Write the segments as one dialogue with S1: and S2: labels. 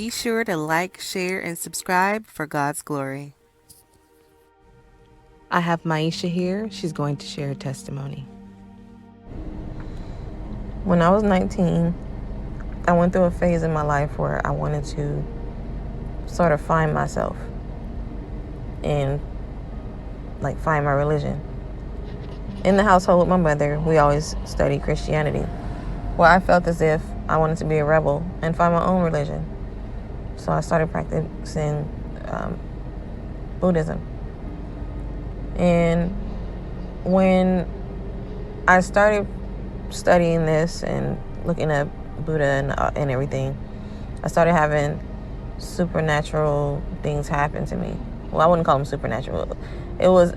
S1: Be sure to like, share, and subscribe for God's glory. I have Maisha here. She's going to share her testimony.
S2: When I was 19, I went through a phase in my life where I wanted to sort of find myself and find my religion. In the household with my mother, we always studied Christianity. Well, I felt as if I wanted to be a rebel and find my own religion. So I started practicing Buddhism. And when I started studying this and looking at Buddha and everything, I started having supernatural things happen to me. Well, I wouldn't call them supernatural. It was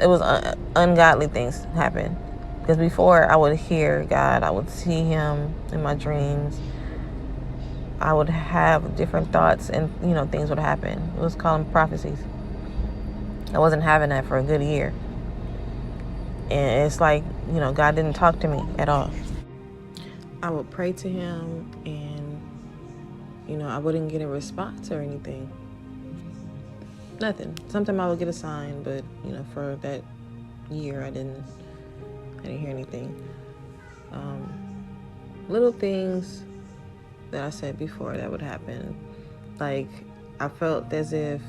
S2: ungodly things happen. Because before I would hear God, I would see Him in my dreams. I would have different thoughts, and things would happen. It was called prophecies. I wasn't having that for a good year, and it's like God didn't talk to me at all. I would pray to Him, and I wouldn't get a response or anything. Nothing. Sometimes I would get a sign, but for that year I didn't hear anything. Little things that I said before that would happen. Like, I felt as if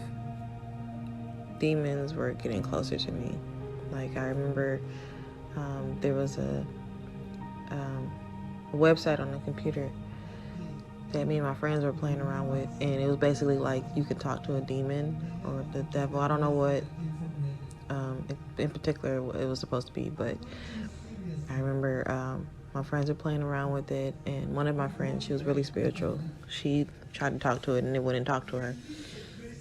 S2: demons were getting closer to me. Like, I remember there was a website on the computer that me and my friends were playing around with, and it was basically like you could talk to a demon or the devil. I don't know what in particular it was supposed to be, but I remember my friends were playing around with it, and one of my friends, she was really spiritual. She tried to talk to it, and it wouldn't talk to her.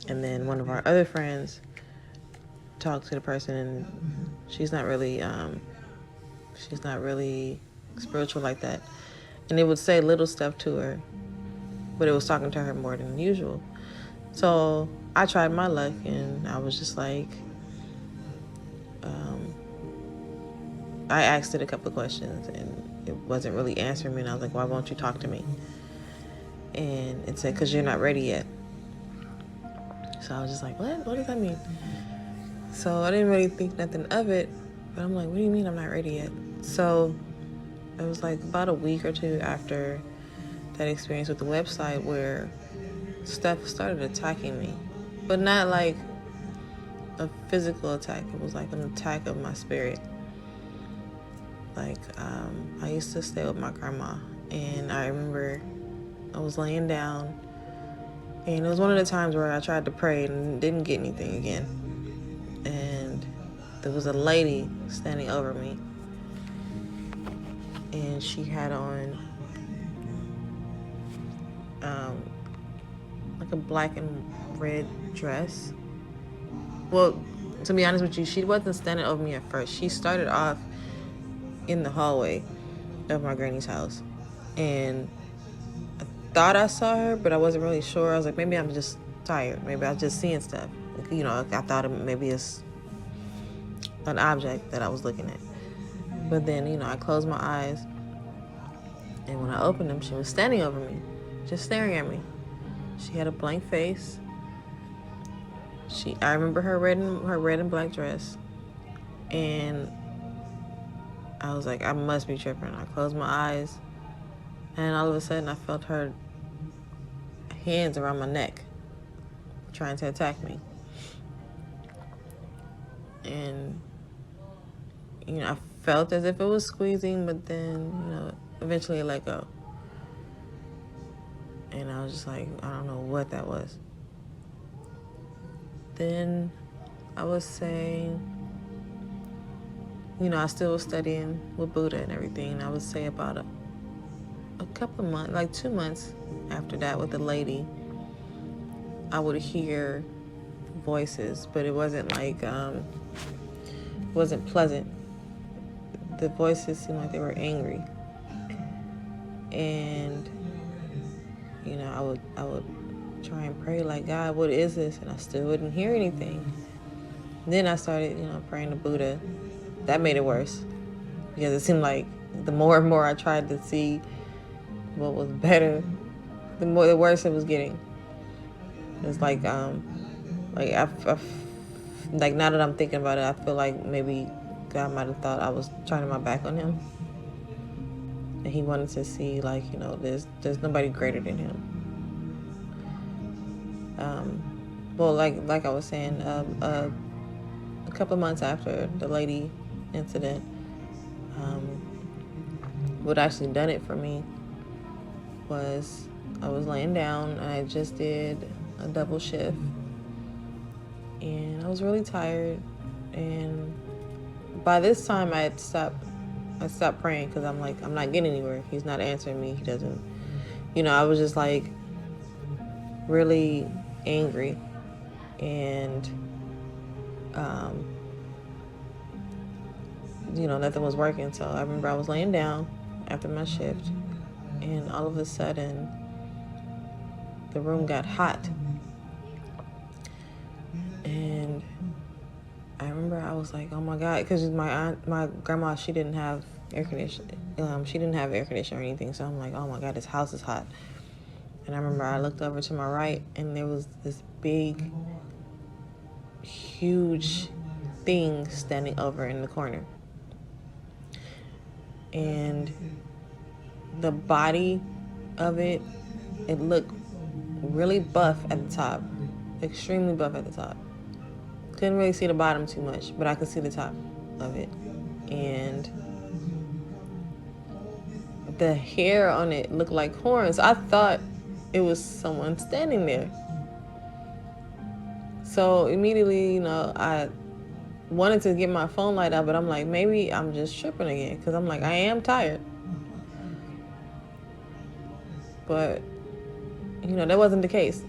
S2: And then one of our other friends talked to the person, and she's not really spiritual like that. And it would say little stuff to her, but it was talking to her more than usual. So I tried my luck, and I was just like, I asked it a couple of questions, and it wasn't really answering me. And I was like, why won't you talk to me? And it said, because you're not ready yet. So I was just like, what? What does that mean? So I didn't really think nothing of it, but I'm like, what do you mean I'm not ready yet? So it was like about a week or two after that experience with the website where stuff started attacking me, but not like a physical attack. It was like an attack of my spirit. Like, I used to stay with my grandma, and I remember I was laying down, and it was one of the times where I tried to pray and didn't get anything again. And there was a lady standing over me, and she had on like a black and red dress. Well, to be honest with you, she wasn't standing over me at first. She started off in the hallway of my granny's house, and I thought I saw her, but I wasn't really sure. I was like, maybe I'm just tired. Maybe I was just seeing stuff. I thought maybe it's an object that I was looking at. But then, I closed my eyes, and when I opened them, she was standing over me, just staring at me. She had a blank face. I remember her red and black dress, and I was like, I must be tripping. I closed my eyes, and all of a sudden I felt her hands around my neck trying to attack me. And, I felt as if it was squeezing, but then, eventually it let go. And I was just like, I don't know what that was. Then I was saying, I still was studying with Buddha and everything. And I would say about a couple of months, like 2 months after that with the lady, I would hear voices, but it wasn't like, it wasn't pleasant. The voices seemed like they were angry. And, I would try and pray like, God, what is this? And I still wouldn't hear anything. Then I started, praying to Buddha. That made it worse, because it seemed like the more and more I tried to see what was better, the worse it was getting. It's like like now that I'm thinking about it, I feel like maybe God might have thought I was turning my back on him, and he wanted to see, like, there's nobody greater than him. Well, like I was saying, a couple of months after the lady incident, what actually done it for me was I was laying down and I just did a double shift, and I was really tired, and by this time I stopped praying, because I'm like, I'm not getting anywhere. He's not answering me. He doesn't, I was just like really angry, and nothing was working. So I remember I was laying down after my shift, and all of a sudden the room got hot, and I remember I was like, oh my God, because my grandma, she didn't have air conditioning. She didn't have air conditioning or anything. So I'm like, oh my God, this house is hot. And I remember I looked over to my right, and there was this big, huge thing standing over in the corner. And the body of it looked really buff at the top, extremely buff at the top. Couldn't really see the bottom too much, but I could see the top of it. And the hair on it looked like horns. I thought it was someone standing there. So immediately, I wanted to get my phone light out, but I'm like, maybe I'm just tripping again, because I'm like, I am tired. But, that wasn't the case.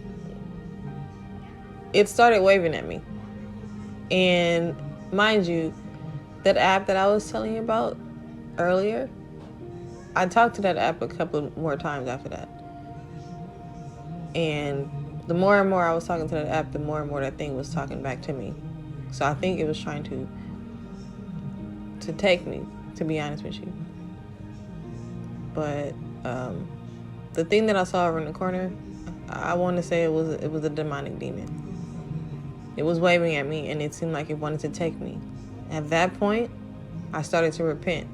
S2: It started waving at me. And mind you, that app that I was telling you about earlier, I talked to that app a couple more times after that. And the more and more I was talking to that app, the more and more that thing was talking back to me. So I think it was trying to take me, to be honest with you. But the thing that I saw over in the corner, I want to say it was a demonic demon. It was waving at me, and it seemed like it wanted to take me. At that point, I started to repent.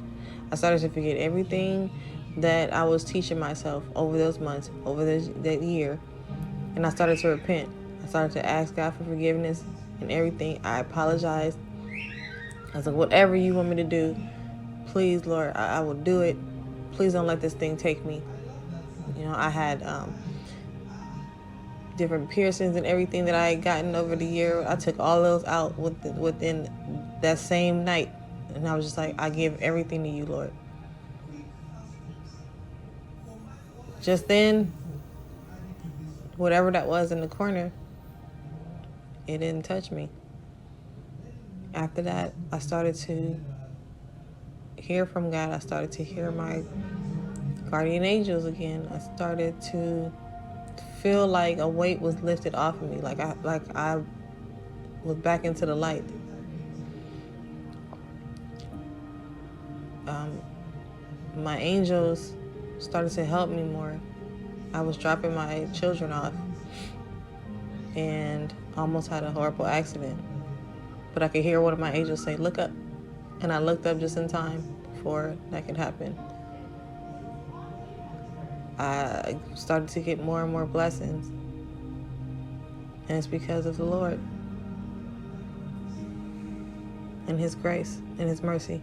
S2: I started to forget everything that I was teaching myself over those months, over that year, and I started to repent. I started to ask God for forgiveness and everything. I apologized. I was like, whatever you want me to do, please, Lord, I will do it. Please don't let this thing take me. I had different piercings and everything that I had gotten over the year. I took all those out within that same night. And I was just like, I give everything to you, Lord. Just then, whatever that was in the corner, it didn't touch me. After that, I started to hear from God. I started to hear my guardian angels again. I started to feel like a weight was lifted off of me, like I was back into the light. My angels started to help me more. I was dropping my children off and almost had a horrible accident. But I could hear one of my angels say, "Look up." And I looked up just in time before that could happen. I started to get more and more blessings. And it's because of the Lord and His grace and His mercy.